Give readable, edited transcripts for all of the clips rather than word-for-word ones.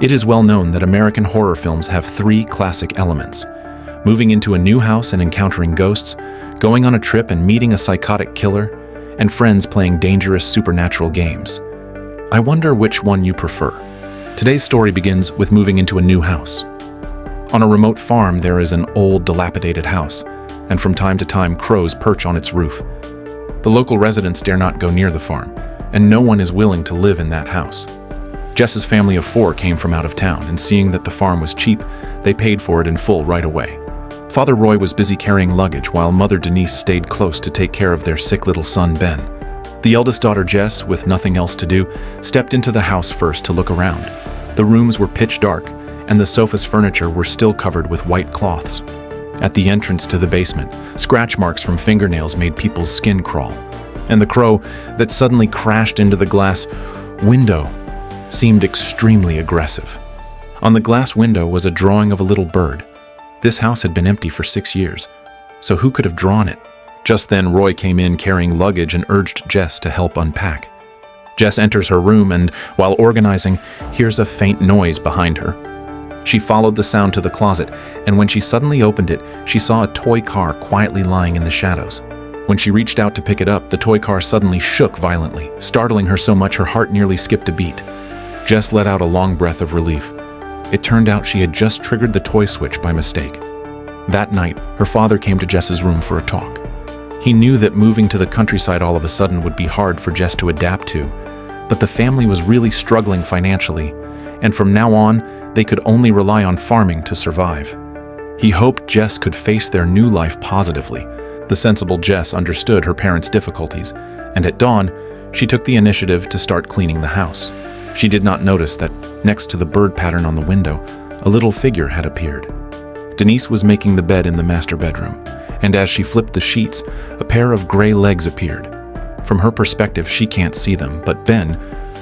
It is well known that American horror films have three classic elements: moving into a new house and encountering ghosts, going on a trip and meeting a psychotic killer, and friends playing dangerous supernatural games. I wonder which one you prefer. Today's story begins with moving into a new house. On a remote farm, there is an old, dilapidated house, and from time to time, crows perch on its roof. The local residents dare not go near the farm, and no one is willing to live in that house. Jess's family of 4 came from out of town, and seeing that the farm was cheap, they paid for it in full right away. Father Roy was busy carrying luggage while Mother Denise stayed close to take care of their sick little son, Ben. The eldest daughter, Jess, with nothing else to do, stepped into the house first to look around. The rooms were pitch dark, and the sofa's furniture were still covered with white cloths. At the entrance to the basement, scratch marks from fingernails made people's skin crawl, and the crow that suddenly crashed into the glass window seemed extremely aggressive. On the glass window was a drawing of a little bird. This house had been empty for 6 years, so who could have drawn it? Just then, Roy came in carrying luggage and urged Jess to help unpack. Jess enters her room and, while organizing, hears a faint noise behind her. She followed the sound to the closet, and when she suddenly opened it, she saw a toy car quietly lying in the shadows. When she reached out to pick it up, the toy car suddenly shook violently, startling her so much her heart nearly skipped a beat. Jess let out a long breath of relief. It turned out she had just triggered the toy switch by mistake. That night, her father came to Jess's room for a talk. He knew that moving to the countryside all of a sudden would be hard for Jess to adapt to, but the family was really struggling financially, and from now on, they could only rely on farming to survive. He hoped Jess could face their new life positively. The sensible Jess understood her parents' difficulties, and at dawn, she took the initiative to start cleaning the house. She did not notice that, next to the bird pattern on the window, a little figure had appeared. Denise was making the bed in the master bedroom, and as she flipped the sheets, a pair of gray legs appeared. From her perspective, she can't see them, but Ben,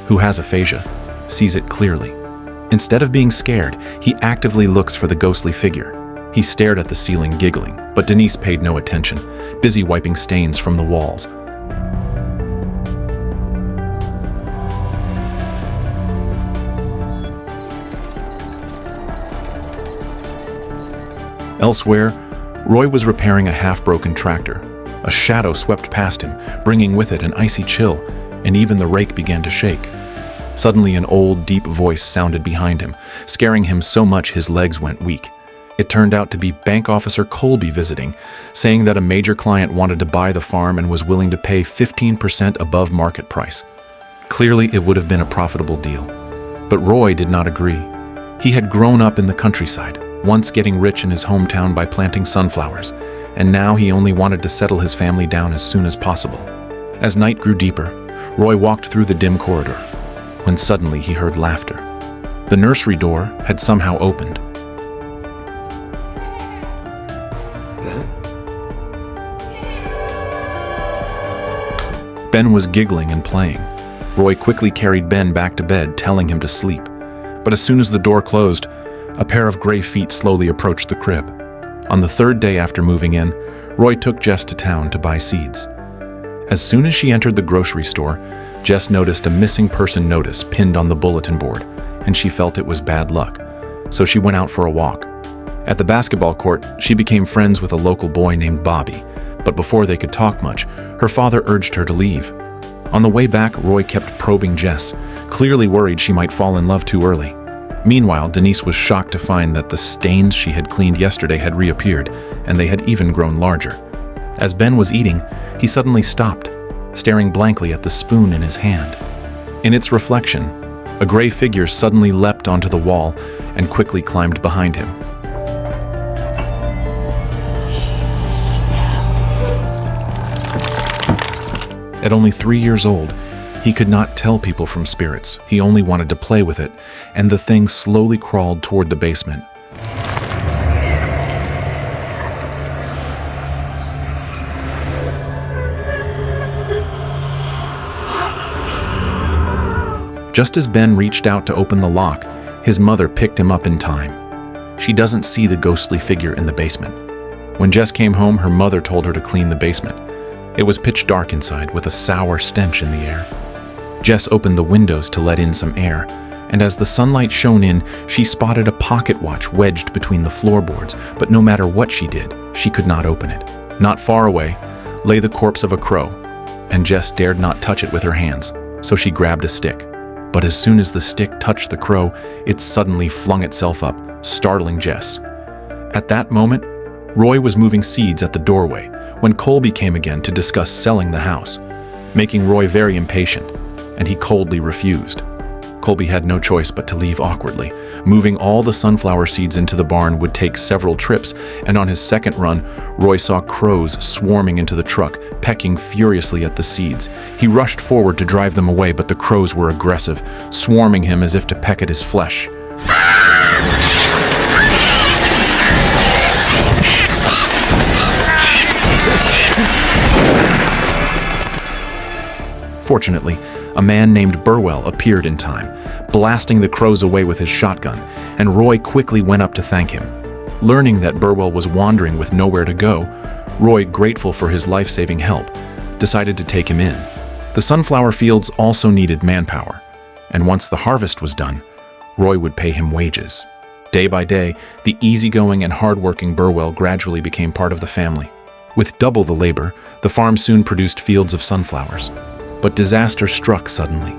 who has aphasia, sees it clearly. Instead of being scared, he actively looks for the ghostly figure. He stared at the ceiling, giggling, but Denise paid no attention, busy wiping stains from the walls. Elsewhere, Roy was repairing a half-broken tractor. A shadow swept past him, bringing with it an icy chill, and even the rake began to shake. Suddenly, an old, deep voice sounded behind him, scaring him so much his legs went weak. It turned out to be Bank Officer Colby visiting, saying that a major client wanted to buy the farm and was willing to pay 15% above market price. Clearly, it would have been a profitable deal. But Roy did not agree. He had grown up in the countryside, once getting rich in his hometown by planting sunflowers, and now he only wanted to settle his family down as soon as possible. As night grew deeper, Roy walked through the dim corridor, when suddenly he heard laughter. The nursery door had somehow opened. Ben was giggling and playing. Roy quickly carried Ben back to bed, telling him to sleep. But as soon as the door closed, a pair of gray feet slowly approached the crib. On the 3rd day after moving in, Roy took Jess to town to buy seeds. As soon as she entered the grocery store, Jess noticed a missing person notice pinned on the bulletin board, and she felt it was bad luck, so she went out for a walk. At the basketball court, she became friends with a local boy named Bobby, but before they could talk much, her father urged her to leave. On the way back, Roy kept probing Jess, clearly worried she might fall in love too early. Meanwhile, Denise was shocked to find that the stains she had cleaned yesterday had reappeared, and they had even grown larger. As Ben was eating, he suddenly stopped, staring blankly at the spoon in his hand. In its reflection, a gray figure suddenly leapt onto the wall and quickly climbed behind him. At only 3 years old, he could not tell people from spirits. He only wanted to play with it, and the thing slowly crawled toward the basement. Just as Ben reached out to open the lock, his mother picked him up in time. She doesn't see the ghostly figure in the basement. When Jess came home, her mother told her to clean the basement. It was pitch dark inside, with a sour stench in the air. Jess opened the windows to let in some air, and as the sunlight shone in, she spotted a pocket watch wedged between the floorboards, but no matter what she did, she could not open it. Not far away lay the corpse of a crow, and Jess dared not touch it with her hands, so she grabbed a stick. But as soon as the stick touched the crow, it suddenly flung itself up, startling Jess. At that moment, Roy was moving seeds at the doorway when Colby came again to discuss selling the house, making Roy very impatient, and he coldly refused. Colby had no choice but to leave awkwardly. Moving all the sunflower seeds into the barn would take several trips, and on his second run, Roy saw crows swarming into the truck, pecking furiously at the seeds. He rushed forward to drive them away, but the crows were aggressive, swarming him as if to peck at his flesh. Fortunately, a man named Burwell appeared in time, blasting the crows away with his shotgun, and Roy quickly went up to thank him. Learning that Burwell was wandering with nowhere to go, Roy, grateful for his life-saving help, decided to take him in. The sunflower fields also needed manpower, and once the harvest was done, Roy would pay him wages. Day by day, the easygoing and hardworking Burwell gradually became part of the family. With double the labor, the farm soon produced fields of sunflowers. But disaster struck suddenly.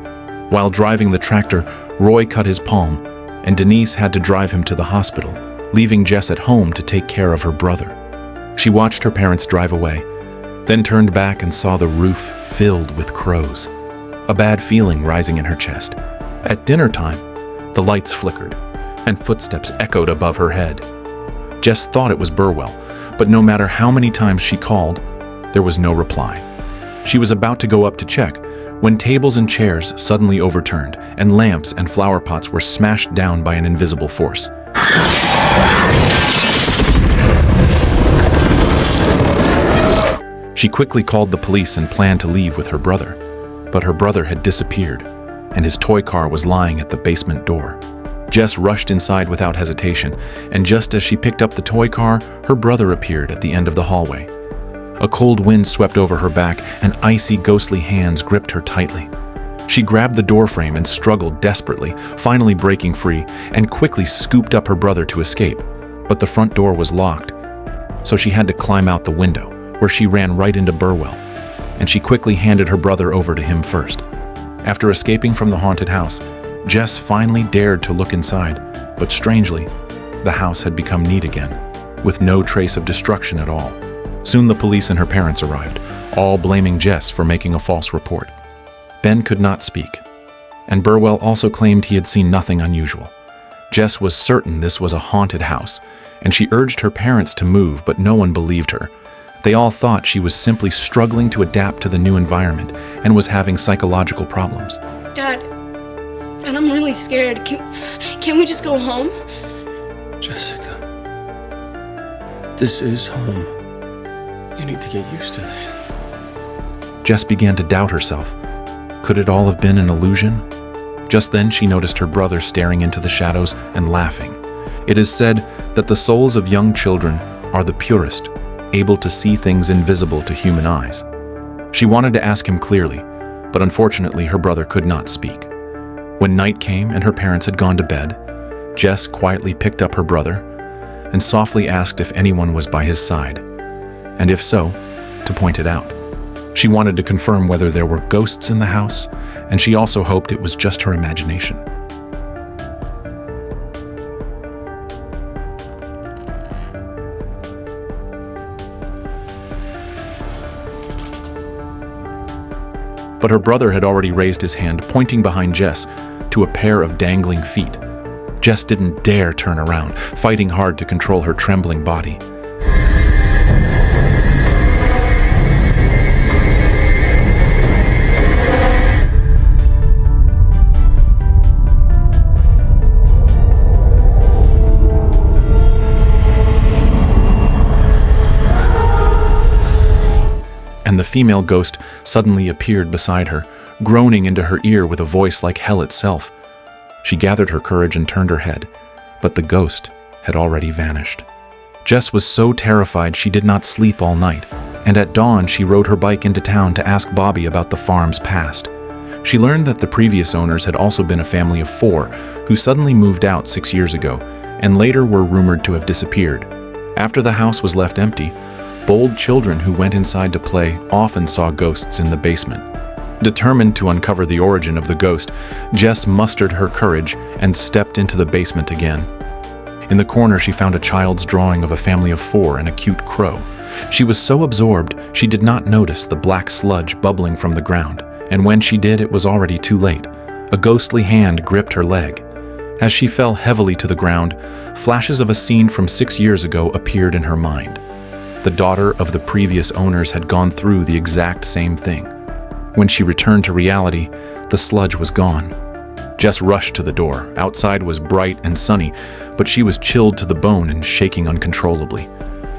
While driving the tractor, Roy cut his palm, and Denise had to drive him to the hospital, leaving Jess at home to take care of her brother. She watched her parents drive away, then turned back and saw the roof filled with crows, a bad feeling rising in her chest. At dinner time, the lights flickered, and footsteps echoed above her head. Jess thought it was Burwell, but no matter how many times she called, there was no reply. She was about to go up to check when tables and chairs suddenly overturned and lamps and flower pots were smashed down by an invisible force. She quickly called the police and planned to leave with her brother, but her brother had disappeared, and his toy car was lying at the basement door. Jess rushed inside without hesitation, and just as she picked up the toy car, her brother appeared at the end of the hallway. A cold wind swept over her back, and icy, ghostly hands gripped her tightly. She grabbed the doorframe and struggled desperately, finally breaking free, and quickly scooped up her brother to escape. But the front door was locked, so she had to climb out the window, where she ran right into Burwell, and she quickly handed her brother over to him first. After escaping from the haunted house, Jess finally dared to look inside, but strangely, the house had become neat again, with no trace of destruction at all. Soon the police and her parents arrived, all blaming Jess for making a false report. Ben could not speak, and Burwell also claimed he had seen nothing unusual. Jess was certain this was a haunted house, and she urged her parents to move, but no one believed her. They all thought she was simply struggling to adapt to the new environment and was having psychological problems. Dad, I'm really scared. Can we just go home? Jessica, this is home. You need to get used to this. Jess began to doubt herself. Could it all have been an illusion? Just then she noticed her brother staring into the shadows and laughing. It is said that the souls of young children are the purest, able to see things invisible to human eyes. She wanted to ask him clearly, but unfortunately her brother could not speak. When night came and her parents had gone to bed, Jess quietly picked up her brother and softly asked if anyone was by his side, and if so, to point it out. She wanted to confirm whether there were ghosts in the house, and she also hoped it was just her imagination. But her brother had already raised his hand, pointing behind Jess to a pair of dangling feet. Jess didn't dare turn around, fighting hard to control her trembling body. And the female ghost suddenly appeared beside her, groaning into her ear with a voice like hell itself. She gathered her courage and turned her head, but the ghost had already vanished. Jess was so terrified she did not sleep all night, and at dawn she rode her bike into town to ask Bobby about the farm's past. She learned that the previous owners had also been a family of 4 who suddenly moved out 6 years ago and later were rumored to have disappeared. After the house was left empty, bold children who went inside to play often saw ghosts in the basement. Determined to uncover the origin of the ghost, Jess mustered her courage and stepped into the basement again. In the corner, she found a child's drawing of a family of 4 and a cute crow. She was so absorbed, she did not notice the black sludge bubbling from the ground, and when she did, it was already too late. A ghostly hand gripped her leg. As she fell heavily to the ground, flashes of a scene from 6 years ago appeared in her mind. The daughter of the previous owners had gone through the exact same thing. When she returned to reality, the sludge was gone. Jess rushed to the door. Outside was bright and sunny, but she was chilled to the bone and shaking uncontrollably.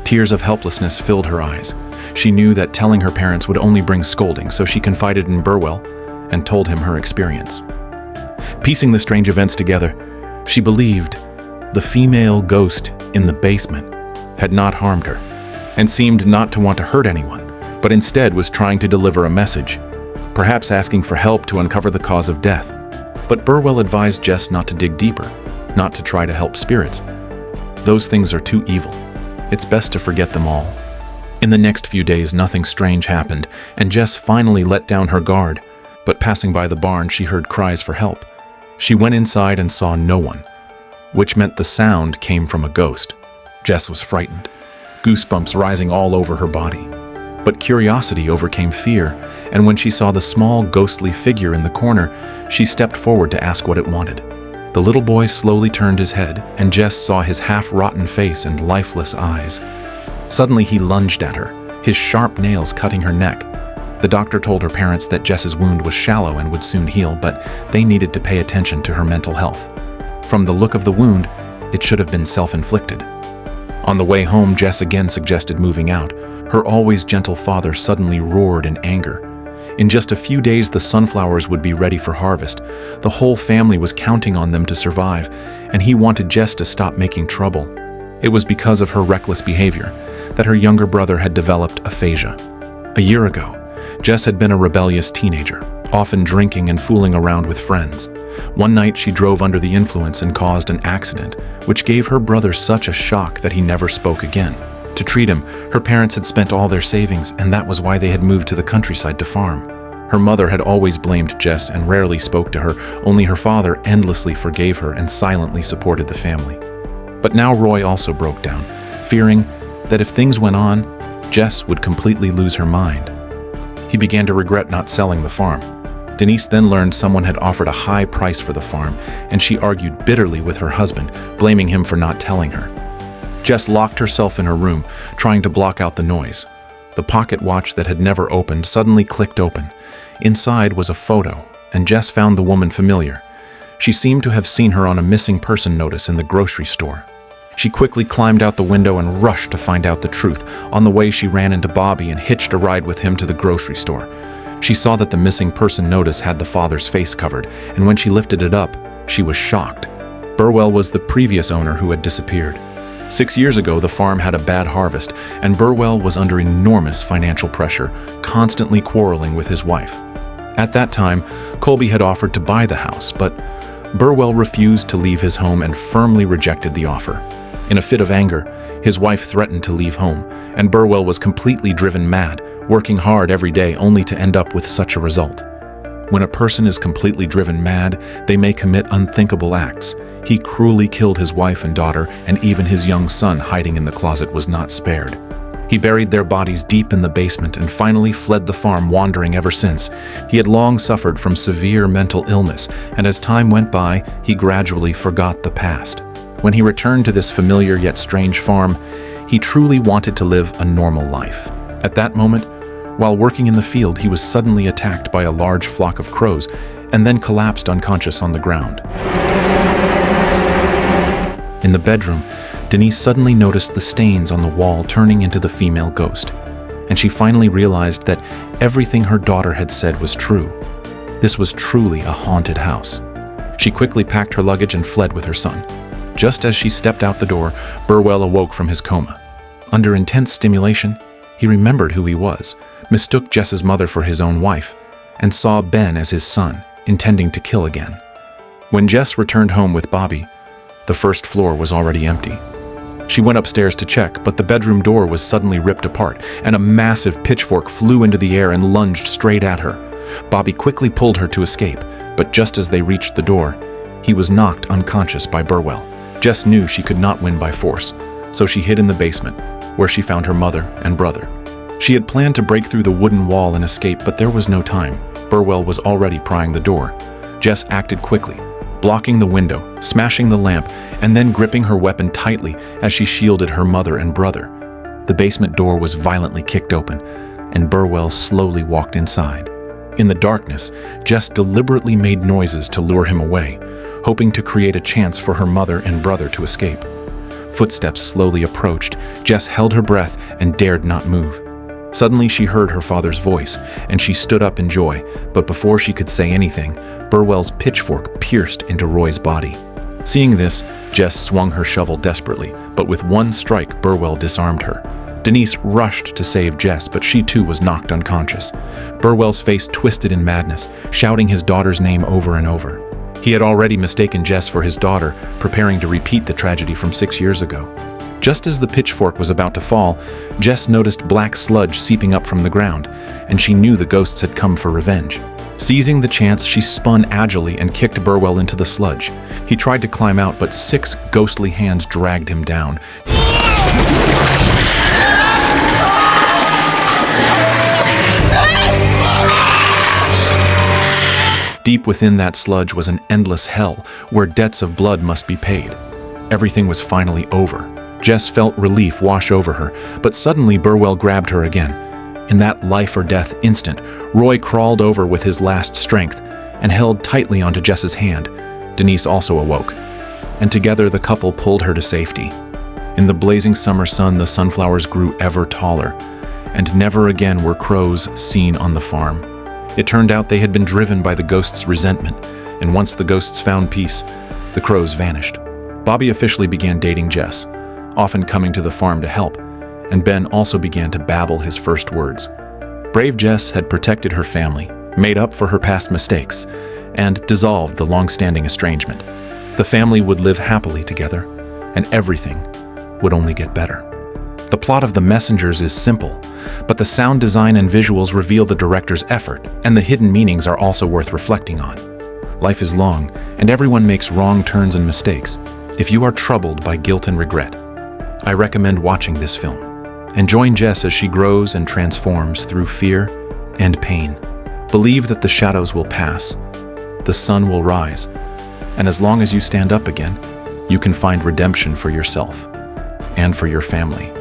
Tears of helplessness filled her eyes. She knew that telling her parents would only bring scolding, so she confided in Burwell and told him her experience. Piecing the strange events together, she believed the female ghost in the basement had not harmed her and seemed not to want to hurt anyone, but instead was trying to deliver a message, perhaps asking for help to uncover the cause of death. But Burwell advised Jess not to dig deeper, not to try to help spirits. Those things are too evil. It's best to forget them all. In the next few days, nothing strange happened, and Jess finally let down her guard. But passing by the barn, she heard cries for help. She went inside and saw no one, which meant the sound came from a ghost. Jess was frightened, goosebumps rising all over her body. But curiosity overcame fear, and when she saw the small ghostly figure in the corner, she stepped forward to ask what it wanted. The little boy slowly turned his head, and Jess saw his half-rotten face and lifeless eyes. Suddenly he lunged at her, his sharp nails cutting her neck. The doctor told her parents that Jess's wound was shallow and would soon heal, but they needed to pay attention to her mental health. From the look of the wound, it should have been self-inflicted. On the way home, Jess again suggested moving out. Her always gentle father suddenly roared in anger. In just a few days, the sunflowers would be ready for harvest. The whole family was counting on them to survive, and he wanted Jess to stop making trouble. It was because of her reckless behavior that her younger brother had developed aphasia. A year ago, Jess had been a rebellious teenager, often drinking and fooling around with friends. One night, she drove under the influence and caused an accident, which gave her brother such a shock that he never spoke again. To treat him, her parents had spent all their savings, and that was why they had moved to the countryside to farm. Her mother had always blamed Jess and rarely spoke to her, only her father endlessly forgave her and silently supported the family. But now Roy also broke down, fearing that if things went on, Jess would completely lose her mind. He began to regret not selling the farm. Denise then learned someone had offered a high price for the farm, and she argued bitterly with her husband, blaming him for not telling her. Jess locked herself in her room, trying to block out the noise. The pocket watch that had never opened suddenly clicked open. Inside was a photo, and Jess found the woman familiar. She seemed to have seen her on a missing person notice in the grocery store. She quickly climbed out the window and rushed to find out the truth. On the way, she ran into Bobby and hitched a ride with him to the grocery store. She saw that the missing person notice had the father's face covered, and when she lifted it up, she was shocked. Burwell was the previous owner who had disappeared. 6 years ago, the farm had a bad harvest, and Burwell was under enormous financial pressure, constantly quarreling with his wife. At that time, Colby had offered to buy the house, but Burwell refused to leave his home and firmly rejected the offer. In a fit of anger, his wife threatened to leave home, and Burwell was completely driven mad, working hard every day only to end up with such a result. When a person is completely driven mad, they may commit unthinkable acts. He cruelly killed his wife and daughter, and even his young son hiding in the closet was not spared. He buried their bodies deep in the basement and finally fled the farm, wandering ever since. He had long suffered from severe mental illness, and as time went by, he gradually forgot the past. When he returned to this familiar yet strange farm, he truly wanted to live a normal life. At that moment, while working in the field, he was suddenly attacked by a large flock of crows and then collapsed unconscious on the ground. In the bedroom, Denise suddenly noticed the stains on the wall turning into the female ghost, and she finally realized that everything her daughter had said was true. This was truly a haunted house. She quickly packed her luggage and fled with her son. Just as she stepped out the door, Burwell awoke from his coma. Under intense stimulation, he remembered who he was, mistook Jess's mother for his own wife, and saw Ben as his son, intending to kill again. When Jess returned home with Bobby, the first floor was already empty. She went upstairs to check, but the bedroom door was suddenly ripped apart, and a massive pitchfork flew into the air and lunged straight at her. Bobby quickly pulled her to escape, but just as they reached the door, he was knocked unconscious by Burwell. Jess knew she could not win by force, so she hid in the basement, where she found her mother and brother. She had planned to break through the wooden wall and escape, but there was no time. Burwell was already prying the door. Jess acted quickly, blocking the window, smashing the lamp, and then gripping her weapon tightly as she shielded her mother and brother. The basement door was violently kicked open, and Burwell slowly walked inside. In the darkness, Jess deliberately made noises to lure him away, hoping to create a chance for her mother and brother to escape. Footsteps slowly approached. Jess held her breath and dared not move. Suddenly she heard her father's voice, and she stood up in joy, but before she could say anything, Burwell's pitchfork pierced into Roy's body. Seeing this, Jess swung her shovel desperately, but with one strike, Burwell disarmed her. Denise rushed to save Jess, but she too was knocked unconscious. Burwell's face twisted in madness, shouting his daughter's name over and over. He had already mistaken Jess for his daughter, preparing to repeat the tragedy from 6 years ago. Just as the pitchfork was about to fall, Jess noticed black sludge seeping up from the ground, and she knew the ghosts had come for revenge. Seizing the chance, she spun agilely and kicked Burwell into the sludge. He tried to climb out, but 6 ghostly hands dragged him down. Deep within that sludge was an endless hell, where debts of blood must be paid. Everything was finally over. Jess felt relief wash over her, but suddenly Burwell grabbed her again. In that life-or-death instant, Roy crawled over with his last strength and held tightly onto Jess's hand. Denise also awoke, and together the couple pulled her to safety. In the blazing summer sun, the sunflowers grew ever taller, and never again were crows seen on the farm. It turned out they had been driven by the ghosts' resentment, and once the ghosts found peace, the crows vanished. Bobby officially began dating Jess, often coming to the farm to help, and Ben also began to babble his first words. Brave Jess had protected her family, made up for her past mistakes, and dissolved the long-standing estrangement. The family would live happily together, and everything would only get better. The plot of The Messengers is simple, but the sound design and visuals reveal the director's effort, and the hidden meanings are also worth reflecting on. Life is long, and everyone makes wrong turns and mistakes. If you are troubled by guilt and regret, I recommend watching this film, and join Jess as she grows and transforms through fear and pain. Believe that the shadows will pass, the sun will rise, and as long as you stand up again, you can find redemption for yourself and for your family.